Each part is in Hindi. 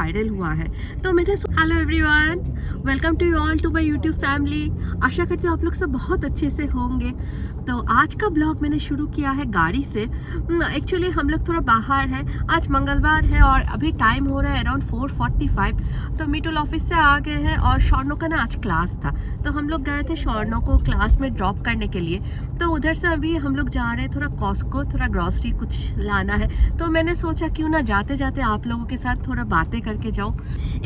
वायरल हुआ है। तो मेरे hello everyone, welcome to you all to my YouTube family. आशा करती हूँ आप लोग सब बहुत अच्छे से होंगे। तो आज का ब्लॉग मैंने शुरू किया है गाड़ी से। एक्चुअली हम लोग थोड़ा बाहर है, आज मंगलवार है और अभी टाइम हो रहा है अराउंड 4:45। तो मिटुल ऑफिस से आ गए हैं और शौर्णो का ना आज क्लास था, तो हम लोग गए थे शौर्णो को क्लास में ड्रॉप करने के लिए। तो उधर से अभी हम लोग जा रहे हैं थोड़ा कॉस्को, थोड़ा ग्रॉसरी कुछ लाना है। तो मैंने सोचा क्यों ना जाते जाते आप लोगों के साथ थोड़ा बातें करके जाओ।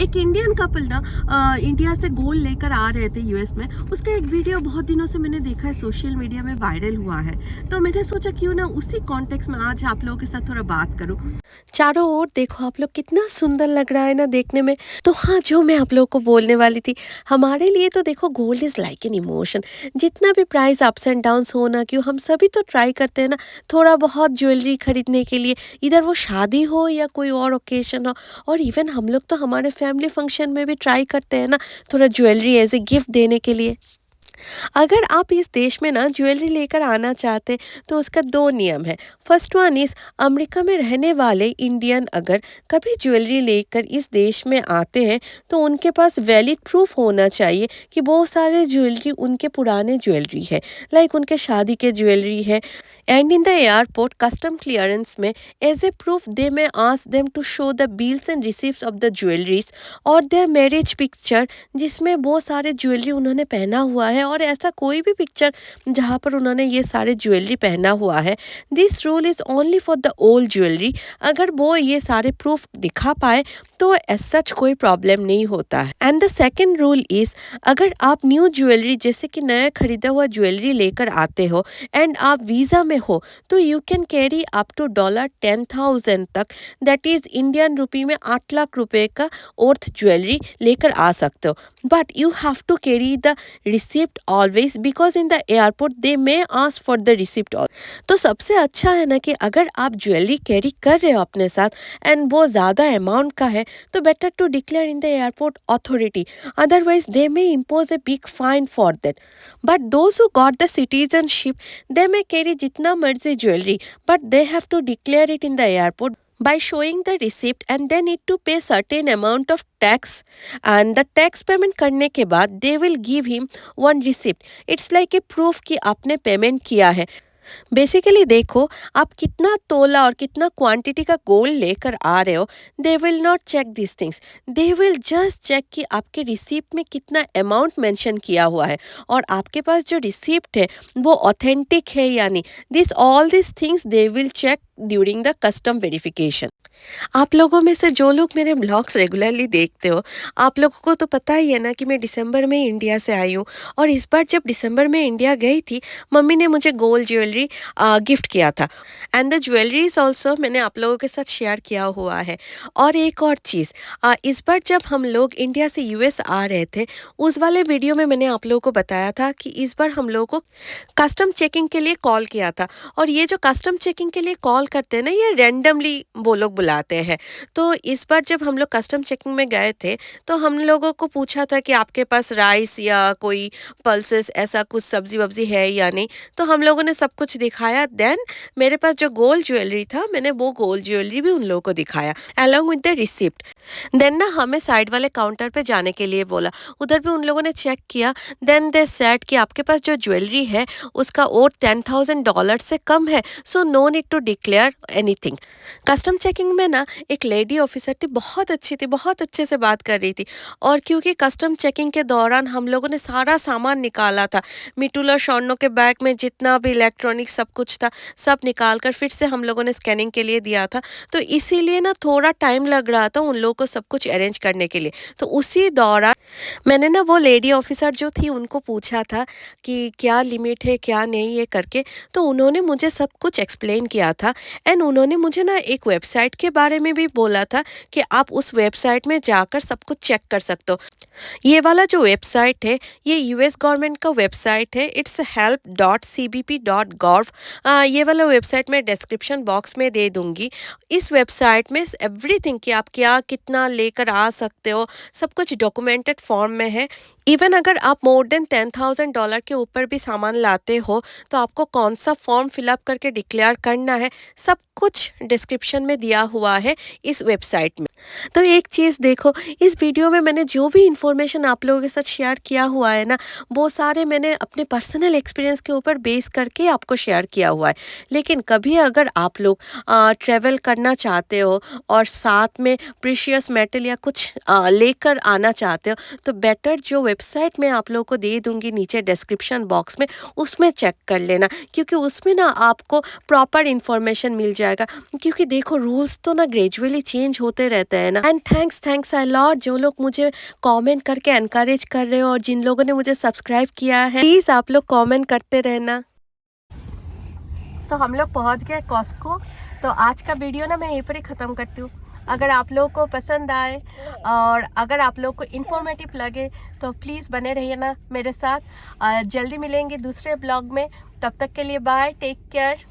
एक इंडियन कपल ना इंडिया से गोल्ड लेकर आ रहे थे यूएस में। उसका एक वीडियो बहुत दिनों से मैंने देखा है, सोशल मीडिया में वायरल हुआ है। तो मैंने सोचा क्यों ना उसी कॉन्टेक्स्ट में आज आप लोगों के साथ थोड़ा बात करूं। चारों ओर देखो आप लोग, कितना सुंदर लग रहा है ना देखने में। तो हाँ, जो मैं आप लोगों को बोलने वाली थी, हमारे लिए तो देखो gold is like an emotion. जितना भी प्राइस अप्स एंड डाउन्स हो ना क्यों, हम सभी तो ट्राई करते हैं ना थोड़ा बहुत ज्वेलरी खरीदने के लिए, इधर वो शादी हो या कोई और ओकेशन हो। और इवन हम लोग तो हमारे फैमिली फंक्शन में भी ट्राई करते हैं ना थोड़ा ज्वेलरी एज ए गिफ्ट देने के लिए। अगर आप इस देश में ना ज्वेलरी लेकर आना चाहते तो उसका दो नियम है। फर्स्ट वन इज, अमेरिका में रहने वाले इंडियन अगर कभी ज्वेलरी लेकर इस देश में आते हैं तो उनके पास वैलिड प्रूफ होना चाहिए कि बहुत सारे ज्वेलरी उनके पुराने ज्वेलरी है, लाइक उनके शादी के ज्वेलरी है। And in the airport custom clearance में as a proof they may ask them to show the bills and receipts of the jewelleries और देयर मैरिज पिक्चर, जिसमें बहुत सारे ज्वेलरी उन्होंने पहना हुआ है और ऐसा कोई भी पिक्चर जहाँ पर उन्होंने ये सारे ज्वेलरी पहना हुआ है। This rule is only for the old jewellery. अगर वो ये सारे प्रूफ दिखा पाए तो एज सच कोई प्रॉब्लम नहीं होता है। And the second rule is, अगर आप न्यू ज्वेलरी जैसे कि नया खरीदा हुआ ज्वेलरी लेकर आते हो एंड आप वीज़ा में हो तो you can carry up to $10,000 तक, दैट इज इंडियन रुपी में 8 लाख रुपए का वर्थ ज्वेलरी लेकर आ सकते हो। But you have to carry the receipt always, because in the airport they may ask for the receipt. तो सबसे अच्छा है ना कि अगर आप ज्वेलरी कैरी कर रहे हो अपने साथ एंड वो ज़्यादा अमाउंट का है तो better to declare in the airport authority, otherwise they may impose a big fine for that. But those who got the citizenship they may carry जितना मर्जी ज्वेलरी, but they have to declare it in the airport by showing the receipt and they need to pay certain amount of tax, and the tax payment करने के बाद they will give him one receipt. It's like a proof कि आपने पेमेंट किया है। बेसिकली देखो, आप कितना तोला और कितना क्वांटिटी का गोल्ड लेकर आ रहे हो, they will not check this things. They will just check कि आपके रिसिप्ट में कितना अमाउंट मेंशन किया हुआ है और आपके पास जो रिसिप्ट है वो ऑथेंटिक है या नहीं। This all this things they will check during the custom verification. आप लोगों में से जो लोग मेरे ब्लॉग्स रेगुलरली देखते हो, आप लोगों को तो पता ही है ना कि मैं दिसंबर में इंडिया से आई हूँ। और इस बार जब दिसंबर में इंडिया गई थी, मम्मी ने मुझे गोल्ड ज्वेलरी गिफ्ट किया था एंड द ज्वेलरीज ऑल्सो मैंने आप लोगों के साथ शेयर किया हुआ है। और एक और चीज़, इस बार जब हम लोग इंडिया से यूएस आ रहे थे, उस वाले वीडियो में मैंने आप लोगों को बताया था कि इस बार हम लोगों को कस्टम चेकिंग के लिए कॉल किया था। और ये जो कस्टम चेकिंग के लिए कॉल करते हैं ना, ये रैंडमली वो लोग बुलाते हैं। तो इस बार जब हम लोग कस्टम चेकिंग में गए थे तो हम लोगों को पूछा था कि आपके पास राइस या कोई पल्सेस ऐसा कुछ सब्जी वब्जी है या नहीं। तो हम लोगों ने सब कुछ दिखाया। देन मेरे पास जो गोल्ड ज्वेलरी था, मैंने वो गोल्ड ज्वेलरी भी उन लोगों को दिखाया along with the receipt. Then ना हमें साइड वाले काउंटर पे जाने के लिए बोला, उधर भी उन लोगों ने चेक किया। देन दे सेड कि आपके पास जो ज्वेलरी है उसका और $10,000 से कम है, so no need to declare anything. Custom checking में ना एक लेडी ऑफिसर थी, बहुत अच्छी थी, बहुत अच्छे से बात कर रही थी। और क्योंकि कस्टम चेकिंग के दौरान हम लोगों ने सारा सामान निकाला था, मिटुल और शौर्णो के बैग में जितना भी इलेक्ट्रॉनिक सब कुछ था, सब निकाल कर फिर से हम लोगों ने स्कैनिंग के लिए दिया था। तो इसीलिए ना थोड़ा टाइम लग रहा था उन लोगों को सब कुछ अरेंज करने के लिए। तो उसी दौरान मैंने ना वो लेडी ऑफिसर जो थी उनको पूछा था कि क्या लिमिट है क्या नहीं ये करके। तो उन्होंने मुझे सब कुछ एक्सप्लेन किया था एंड उन्होंने मुझे ना एक वेबसाइट के बारे में भी बोला था कि आप उस वेबसाइट में जाकर सब कुछ चेक कर सकते हो। ये वाला जो वेबसाइट है ये यूएस गवर्नमेंट का वेबसाइट है, इट्स help.cbp.gov। ये वाला वेबसाइट मैं डिस्क्रिप्शन बॉक्स में दे दूंगी। इस वेबसाइट में एवरीथिंग कि आप क्या कितना लेकर आ सकते हो सब कुछ डॉक्यूमेंटेड फॉर्म में है। इवन अगर आप मोर देन $10,000 के ऊपर भी सामान लाते हो तो आपको कौन सा फॉर्म फिलअप करके डिक्लेयर करना है, सब कुछ डिस्क्रिप्शन में दिया हुआ है इस वेबसाइट में। तो एक चीज़ देखो, इस वीडियो में मैंने जो भी इंफॉर्मेशन आप लोगों के साथ शेयर किया हुआ है ना, वो सारे मैंने अपने पर्सनल एक्सपीरियंस के ऊपर बेस करके आपको शेयर किया हुआ है। लेकिन कभी अगर आप लोग ट्रैवल करना चाहते हो और साथ में प्रीशियस मेटल या कुछ लेकर आना चाहते हो, तो बेटर जो वेबसाइट मैं आप लोगों को दे दूंगी नीचे डिस्क्रिप्शन बॉक्स में, उसमें चेक कर लेना, क्योंकि उसमें ना आपको प्रॉपर इंफॉर्मेशन मिल जाएगा। क्योंकि देखो, रूल्स तो ना ग्रेजुअली चेंज होते रहते हैं ना। एंड थैंक्स अ लॉट जो लोग मुझे कमेंट करके एनकरेज कर रहे हो, और जिन लोगों ने मुझे सब्सक्राइब किया है, प्लीज़ आप लोग कमेंट करते रहना। तो हम लोग पहुंच गए कॉस्को। तो आज का वीडियो ना मैं यहीं पर ही ख़त्म करती हूँ। अगर आप लोगों को पसंद आए और अगर आप लोगों को इन्फॉर्मेटिव लगे तो प्लीज़ बने रहिए ना मेरे साथ। जल्दी मिलेंगे दूसरे ब्लॉग में। तब तक के लिए बाय, टेक केयर।